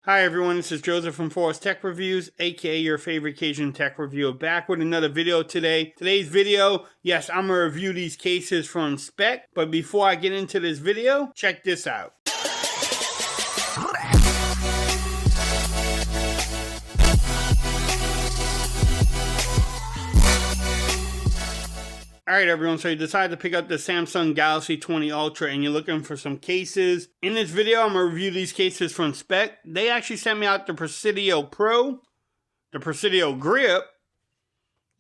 Hi everyone, this is Joseph from Forest Tech Reviews, aka your favorite Cajun tech reviewer, back with another video today. Today's video, yes, I'm going to review these cases from Speck, but before I get into this video, check this out. Alright everyone, so you decided to pick up the Samsung Galaxy S20 Ultra and you're looking for some cases. In this video, I'm going to review these cases from Speck. They actually sent me out the Presidio Pro, the Presidio Grip,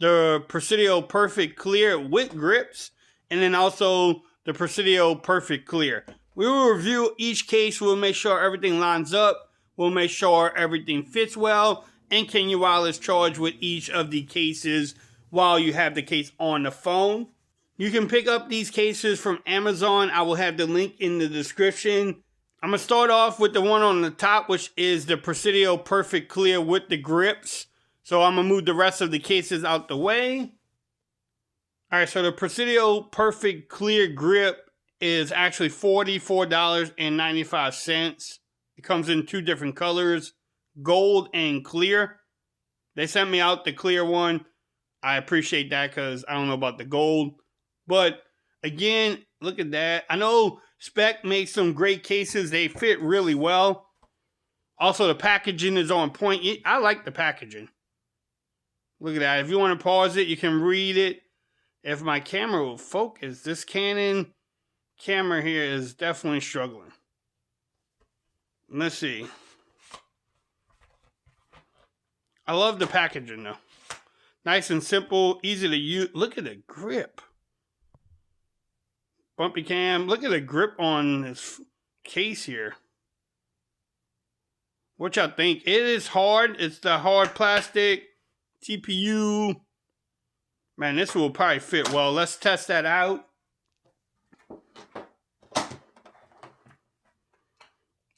the Presidio Perfect Clear with grips, and then also the Presidio Perfect Clear. We will review each case. We'll make sure everything lines up. We'll make sure everything fits well, and can your wireless charge with each of the cases while you have the case on the phone. You can pick up these cases from Amazon. I will have the link in the description. I'm going to start off with the one on the top, which is the Presidio Perfect Clear with the grips. So I'm going to move the rest of the cases out the way. Alright, so the Presidio Perfect Clear Grip is actually $44.95. It comes in two different colors, gold and clear. They sent me out the clear one. I appreciate that because I don't know about the gold. But again, look at that. I know Speck makes some great cases. They fit really well. Also, the packaging is on point. I like the packaging. Look at that. If you want to pause it, you can read it. If my camera will focus, this Canon camera here is definitely struggling. Let's see. I love the packaging though. Nice and simple, easy to use. Look at the grip. Bumpy cam. Look at the grip on this case here. What y'all think? It is hard. It's the hard plastic TPU. Man, this will probably fit well. Let's test that out.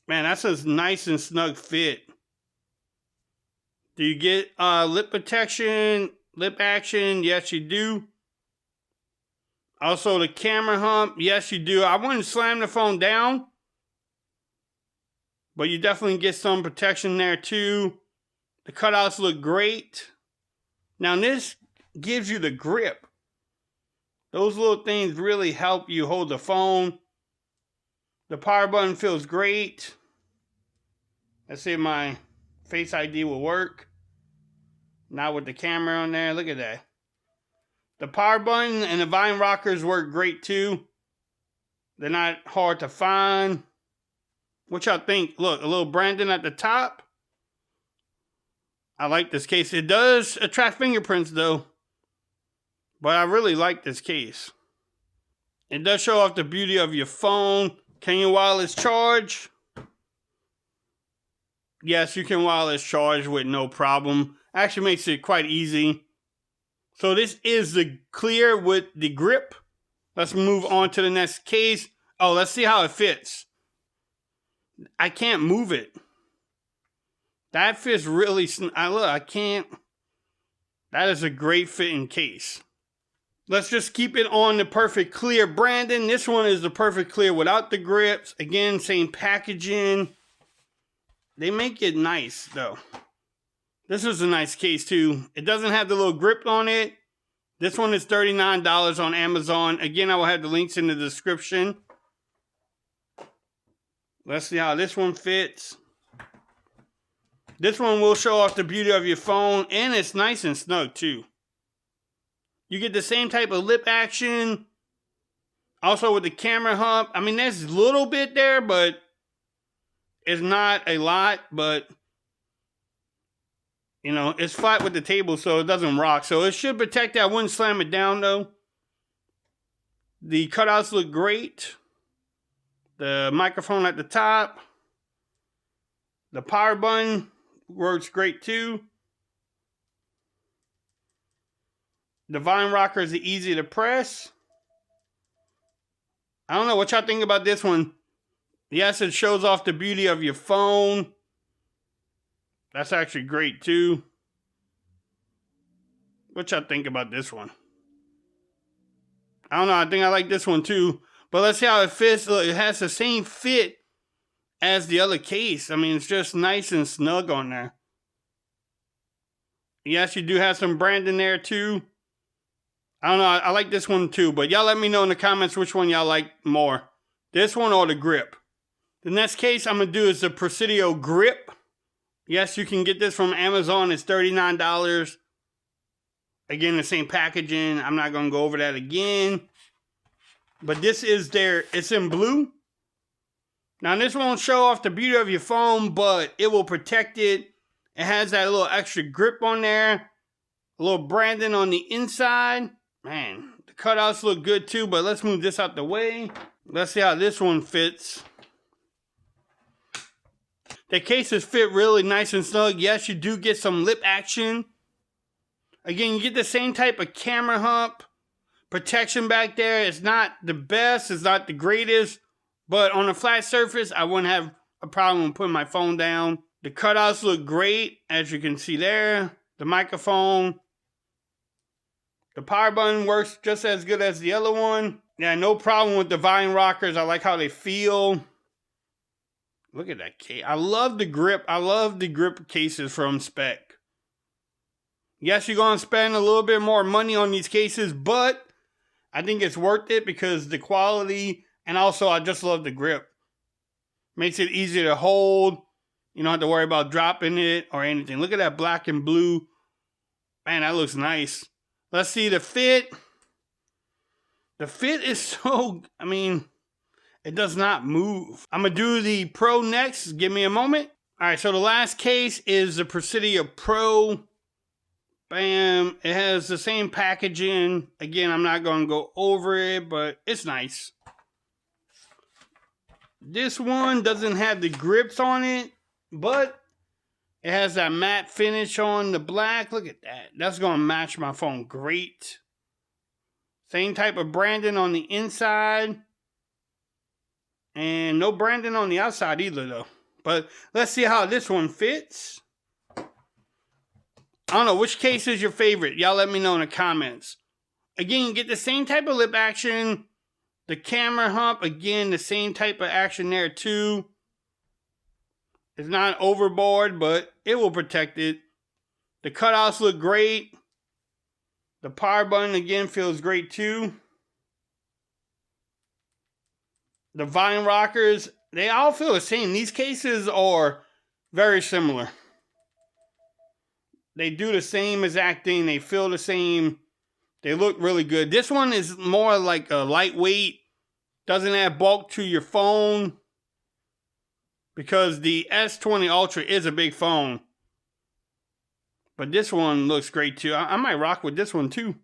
Man, that's a nice and snug fit. Do you get lip protection, lip action? Yes, you do. Also, the camera hump. Yes, you do. I wouldn't slam the phone down, but you definitely get some protection there too. The cutouts look great. Now, this gives you the grip. Those little things really help you hold the phone. The power button feels great. Let's see if my Face ID will work. Now with the camera on there, look at that. The power button and the volume rockers work great too. They're not hard to find. What y'all think? Look, a little branding at the top. I like this case. It does attract fingerprints though, but I really like this case. It does show off the beauty of your phone. Can your wireless charge? Yes, you can wireless charge with no problem. Actually makes it quite easy. So this is the clear with the grip. Let's move on to the next case. Oh, let's see how it fits. I can't move it. That fits really, look, I can't. That is a great fitting case. Let's just keep it on the Perfect Clear branding. This one is the Perfect Clear without the grips. Again, same packaging. They make it nice though. This is a nice case too. It doesn't have the little grip on it. This one is $39 on Amazon. Again, I will have the links in the description. Let's see how this one fits. This one will show off the beauty of your phone, and it's nice and snug too. You get the same type of lip action. Also with the camera hump. I mean, there's a little bit there, but it's not a lot, but you know, it's flat with the table, so it doesn't rock. So it should protect it. I wouldn't slam it down though. The cutouts look great. The microphone at the top. The power button works great too. The volume rocker is easy to press. I don't know what y'all think about this one. Yes, it shows off the beauty of your phone. That's actually great too. What y'all think about this one? I don't know. I think I like this one too. But let's see how it fits. Look, it has the same fit as the other case. I mean, it's just nice and snug on there. Yes, you do have some branding there too. I don't know, I like this one too, but y'all let me know in the comments which one y'all like more. This one or the grip. The next case I'm going to do is the Presidio grip. Yes, you can get this from Amazon. It's $39. Again, the same packaging. I'm not going to go over that again. But this is it's in blue. Now, this won't show off the beauty of your phone, but it will protect it. It has that little extra grip on there. A little branding on the inside. Man, the cutouts look good too, but let's move this out the way. Let's see how this one fits. The cases fit really nice and snug. Yes, you do get some lip action. Again, you get the same type of camera hump. Protection back there. It's not the best. It's not the greatest. But on a flat surface, I wouldn't have a problem with putting my phone down. The cutouts look great, as you can see there. The microphone. The power button works just as good as the other one. Yeah, no problem with the volume rockers. I like how they feel. Look at that case. I love the grip. I love the grip cases from Speck. Yes, you're going to spend a little bit more money on these cases, but I think it's worth it because the quality, and also I just love the grip. Makes it easy to hold. You don't have to worry about dropping it or anything. Look at that black and blue. Man, that looks nice. Let's see the fit. The fit is so, I mean, it does not move. I'm going to do the Pro next. Give me a moment. All right, so the last case is the Presidio Pro. Bam. It has the same packaging. Again, I'm not going to go over it, but it's nice. This one doesn't have the grips on it, but it has that matte finish on the black. Look at that. That's going to match my phone great. Same type of branding on the inside. And no branding on the outside either, though. But let's see how this one fits. I don't know, which case is your favorite? Y'all let me know in the comments. Again, you get the same type of lip action. The camera hump, again, the same type of action there too. It's not overboard, but it will protect it. The cutouts look great. The power button, again, feels great too. The volume rockers, they all feel the same. These cases are very similar. They do the same exact thing. They feel the same. They look really good. This one is more like a lightweight. Doesn't add bulk to your phone. Because the S20 Ultra is a big phone. But this one looks great too. I might rock with this one too.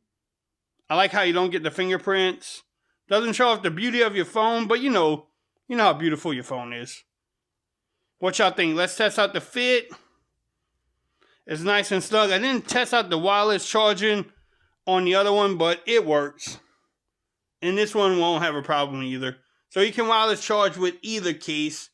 I like how you don't get the fingerprints. Doesn't show off the beauty of your phone, but you know how beautiful your phone is. What y'all think? Let's test out the fit. It's nice and snug. I didn't test out the wireless charging on the other one, but it works. And this one won't have a problem either. So you can wireless charge with either case.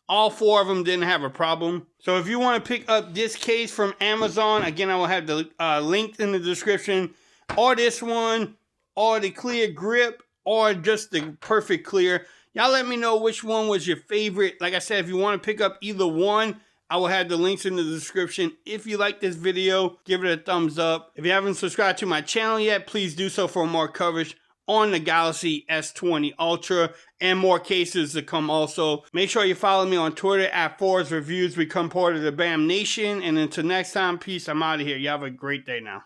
All four of them didn't have a problem. So if you want to pick up this case from Amazon, again, I will have the link in the description. Or this one, or the clear grip, or just the perfect clear. Y'all let me know which one was your favorite. Like I said, if you want to pick up either one, I will have the links in the description. If you like this video, give it a thumbs up. If you haven't subscribed to my channel yet, please do so for more coverage on the Galaxy S20 Ultra and more cases to come also. Make sure you follow me on Twitter at Forrest Reviews. Become part of the BAM Nation. And until next time, peace. I'm out of here. You have a great day now.